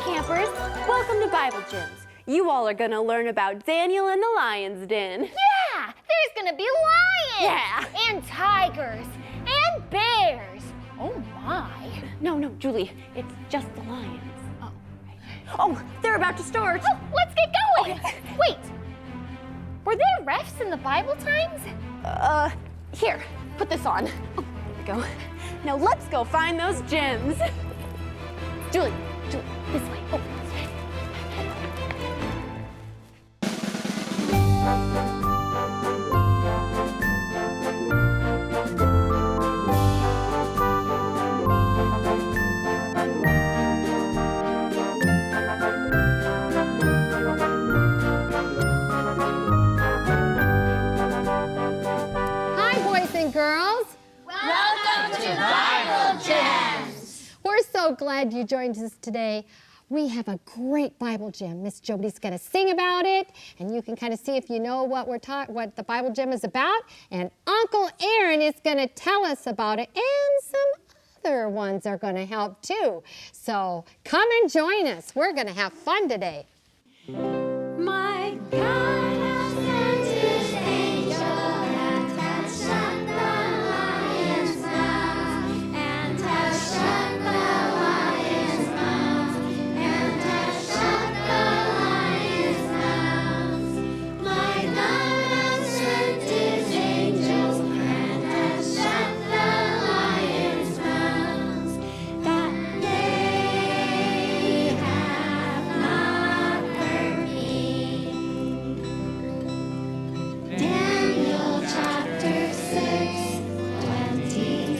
campers, welcome to Bible Gyms. You all are gonna learn about Daniel and the lion's den. Yeah, there's gonna be lions. Yeah. And tigers and bears. Oh my. No, Julie, it's just the lions. Oh, they're about to start. Oh, let's get going. Okay. Wait, were there refs in the Bible times? Here, put this on. Oh, there we go. Now let's go find those gems. Julie, this way. Oh, this way. Hi, boys and girls. Welcome to Bible Gems. We're so glad you joined us today. We have a great Bible gem. Miss Jody's going to sing about it, and you can kind of see if you know what what the Bible gem is about. And Uncle Aron is going to tell us about it, and some other ones are going to help too. So come and join us. We're going to have fun today. My God has sent his angel and has shut the lion's mouth, and has shut the lion's mouth, and has shut the lion's mouth. My God has sent his angels and has shut the lion's mouths, that they have not hurt me. Daniel chapter 6, 22.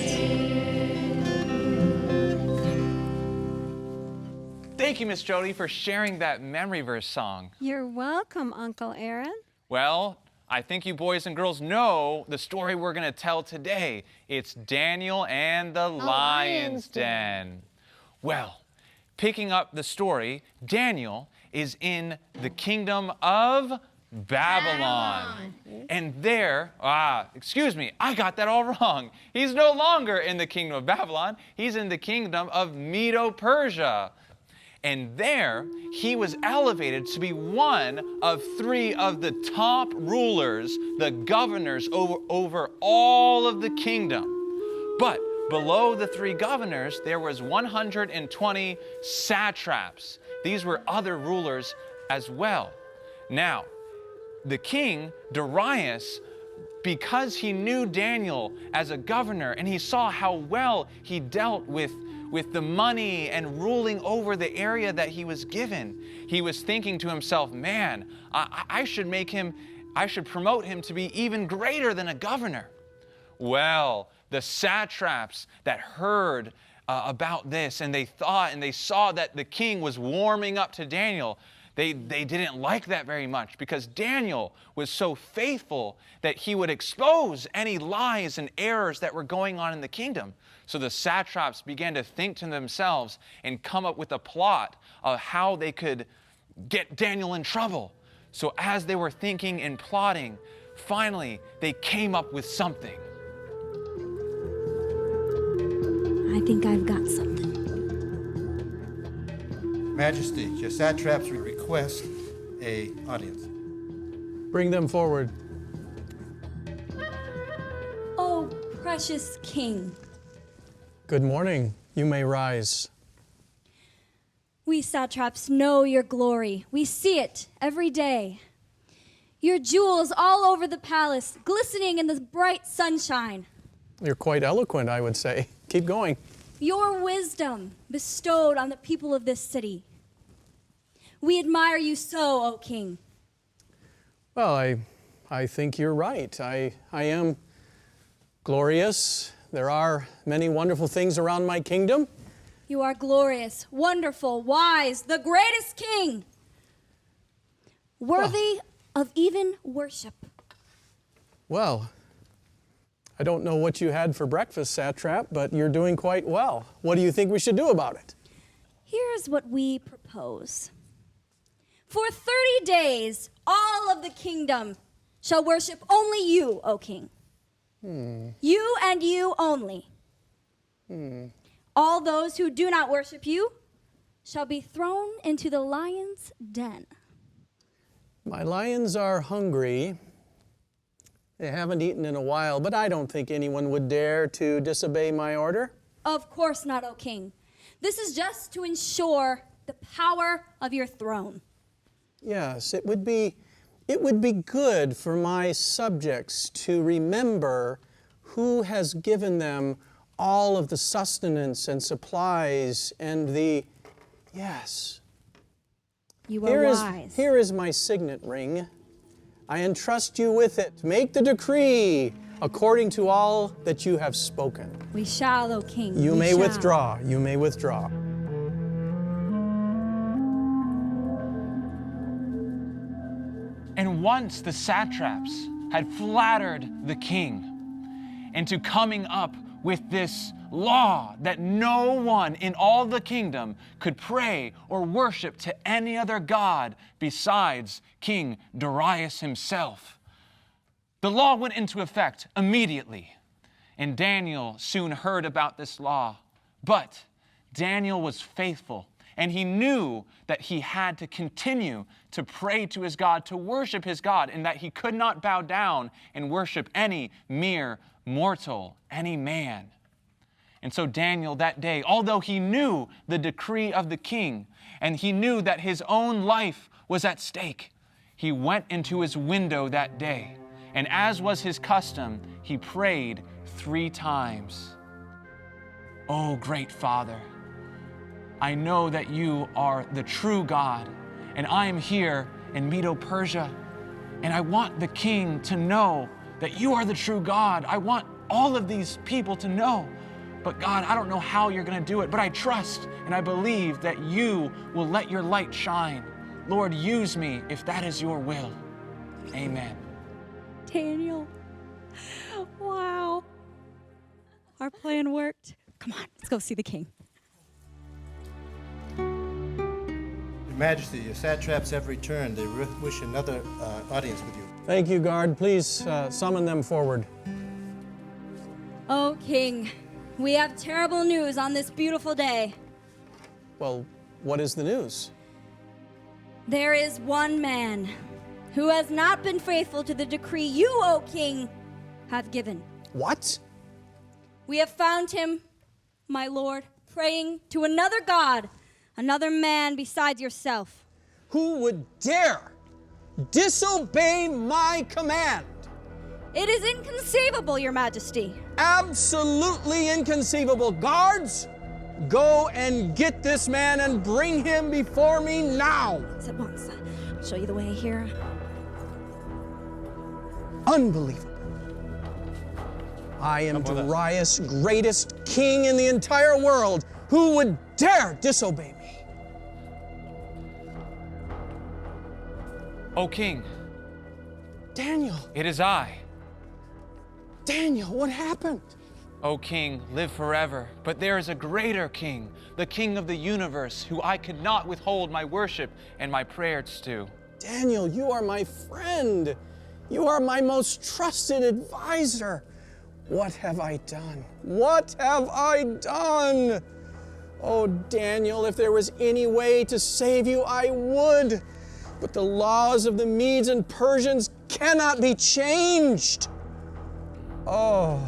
Thank you, Miss Jody, for sharing that memory verse song. You're welcome, Uncle Aron. Well, I think you boys and girls know the story we're going to tell today. It's Daniel and the Lion's Den. Well, picking up the story, Daniel is in the kingdom of Babylon. And there, excuse me, I got that all wrong. He's no longer in the kingdom of Babylon. He's in the kingdom of Medo-Persia. And there, he was elevated to be one of 3 of the top rulers, the governors over all of the kingdom. But below the 3 governors, there was 120 satraps. These were other rulers as well. Now, the king, Darius, because he knew Daniel as a governor and he saw how well he dealt with the money and ruling over the area that he was given, he was thinking to himself, man, I should promote him to be even greater than a governor. Well, the satraps that heard about this and they thought and they saw that the king was warming up to Daniel, they didn't like that very much because Daniel was so faithful that he would expose any lies and errors that were going on in the kingdom. So the satraps began to think to themselves and come up with a plot of how they could get Daniel in trouble. So as they were thinking and plotting, finally they came up with something. I think I've got something. Majesty, your satraps would request a audience. Bring them forward. Oh, precious king. Good morning. You may rise. We satraps know your glory. We see it every day. Your jewels all over the palace, glistening in the bright sunshine. You're quite eloquent, I would say. Keep going. Your wisdom bestowed on the people of this city. We admire you so, O king. Well, I think you're right. I am glorious. There are many wonderful things around my kingdom. You are glorious, wonderful, wise, the greatest king. Worthy of even worship. Well, I don't know what you had for breakfast, satrap, but you're doing quite well. What do you think we should do about it? Here's what we propose. For 30 days, all of the kingdom shall worship only you, O king. You and you only. All those who do not worship you shall be thrown into the lion's den. My lions are hungry. They haven't eaten in a while, but I don't think anyone would dare to disobey my order. Of course not, O king. This is just to ensure the power of your throne. Yes, it would be good for my subjects to remember who has given them all of the sustenance and supplies and the, yes. You are wise. Here is my signet ring. I entrust you with it. Make the decree according to all that you have spoken. We shall, O king. You we may shall. withdraw. You may withdraw. And once the satraps had flattered the king into coming up with this law that no one in all the kingdom could pray or worship to any other god besides King Darius himself. The law went into effect immediately, and Daniel soon heard about this law. But Daniel was faithful, and he knew that he had to continue to pray to his God, to worship his God, and that he could not bow down and worship any mere mortal, any man. And so Daniel that day, although he knew the decree of the king, and he knew that his own life was at stake, he went into his window that day, and as was his custom, he prayed 3 times. Oh, great Father, I know that you are the true God, and I am here in Medo-Persia, and I want the king to know that you are the true God. I want all of these people to know. But God, I don't know how you're going to do it, but I trust and I believe that you will let your light shine. Lord, use me if that is your will. Amen. Daniel. Wow. Our plan worked. Come on, let's go see the king. Your Majesty, your satraps have returned. They wish another audience with you. Thank you, guard. Please summon them forward. O king, we have terrible news on this beautiful day. Well, what is the news? There is one man who has not been faithful to the decree you, O king, have given. What? We have found him, my lord, praying to another god, another man besides yourself. Who would dare disobey my command? It is inconceivable, your majesty. Absolutely inconceivable. Guards, go and get this man and bring him before me now. At once. I'll show you the way here. Unbelievable. I am Darius, greatest king in the entire world. Who would dare disobey me? O king, Daniel. it is I. Daniel, what happened? O king, live forever. But there is a greater king, the king of the universe, who I could not withhold my worship and my prayers to. Daniel, you are my friend. You are my most trusted advisor. What have I done? What have I done? Oh, Daniel, if there was any way to save you, I would. But the laws of the Medes and Persians cannot be changed. Oh.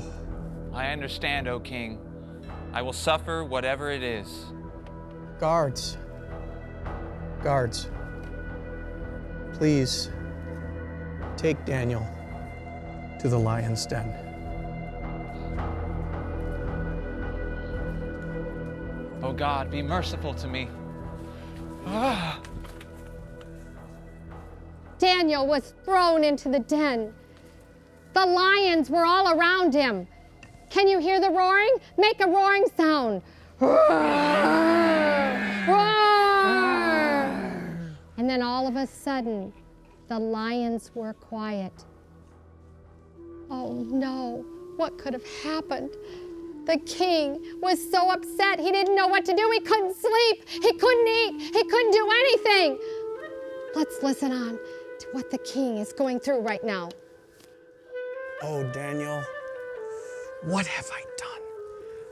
I understand, O king. I will suffer whatever it is. Guards. Guards. Please take Daniel to the lion's den. O God, be merciful to me. Daniel was thrown into the den. The lions were all around him. Can you hear the roaring? Make a roaring sound. Roar! Roar! And then all of a sudden, the lions were quiet. Oh no, what could have happened? The king was so upset, he didn't know what to do. He couldn't sleep, he couldn't eat, he couldn't do anything. Let's listen on to what the king is going through right now. Oh, Daniel, what have I done?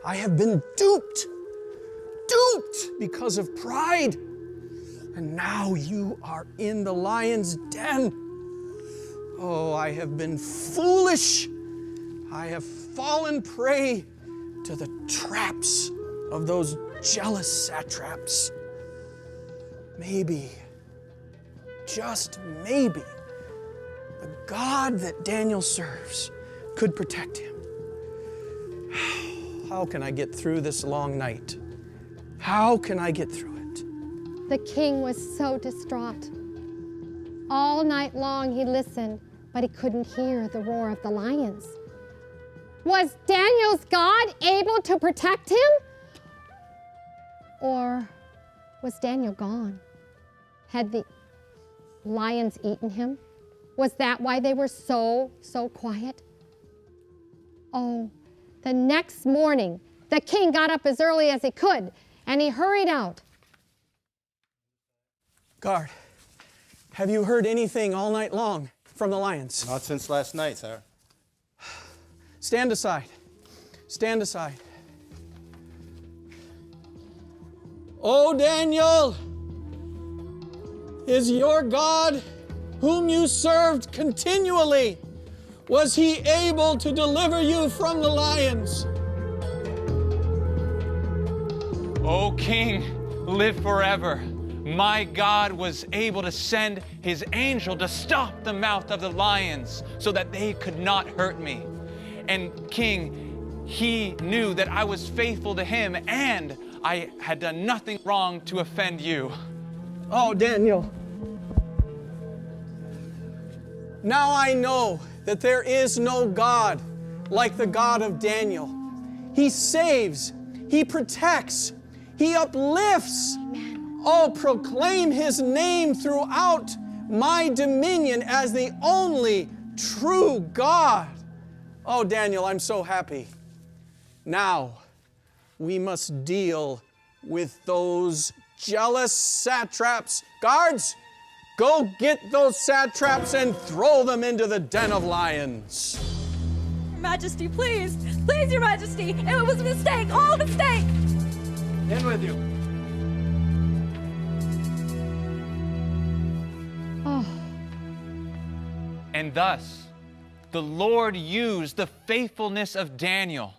I have been duped. Duped! because of pride. And now you are in the lion's den. Oh, I have been foolish. I have fallen prey to the traps of those jealous satraps. Maybe, just maybe, the God that Daniel serves could protect him. How can I get through this long night? How can I get through it? The king was so distraught. All night long he listened, but he couldn't hear the roar of the lions. Was Daniel's God able to protect him? Or was Daniel gone? Had the lions eaten him? Was that why they were so quiet? Oh, the next morning, the king got up as early as he could, and he hurried out. Guard, have you heard anything all night long from the lions? Not since last night, sir. Stand aside. Stand aside. Oh, Daniel, is your God, whom you served continually, was he able to deliver you from the lions? O King, live forever. My God was able to send his angel to stop the mouth of the lions so that they could not hurt me. And King, he knew that I was faithful to him and I had done nothing wrong to offend you. Oh, Daniel. Now I know that there is no God like the God of Daniel. He saves, he protects, he uplifts. Amen. Oh, proclaim his name throughout my dominion as the only true God. Oh, Daniel, I'm so happy. Now, we must deal with those jealous satraps. Guards, go get those satraps and throw them into the den of lions. Your Majesty, please. Please, Your Majesty. It was a mistake. All a mistake. In with you. Oh, And thus, the Lord used the faithfulness of Daniel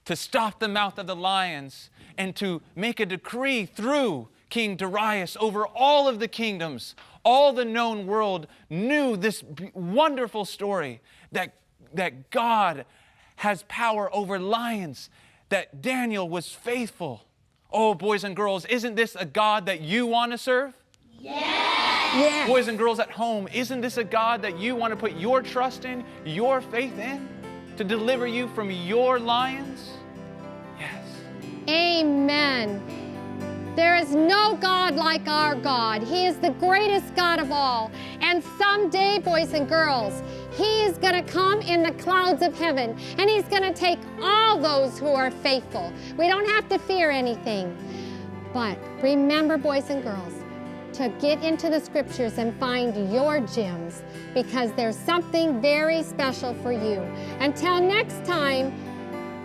to stop the mouth of the lions and to make a decree through King Darius over all of the kingdoms. All the known world knew this wonderful story that God has power over lions, that Daniel was faithful. Oh, boys and girls, isn't this a God that you want to serve? Yes. Boys and girls at home, isn't this a God that you want to put your trust in, your faith in, to deliver you from your lions? Yes. amen. There is no God like our God. He is the greatest God of all. And someday, boys and girls, he is going to come in the clouds of heaven, and he's going to take all those who are faithful. We don't have to fear anything. But remember, boys and girls, to get into the scriptures and find your gems, because there's something very special for you. Until next time,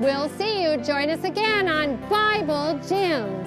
we'll see you. Join us again on Bible Gems.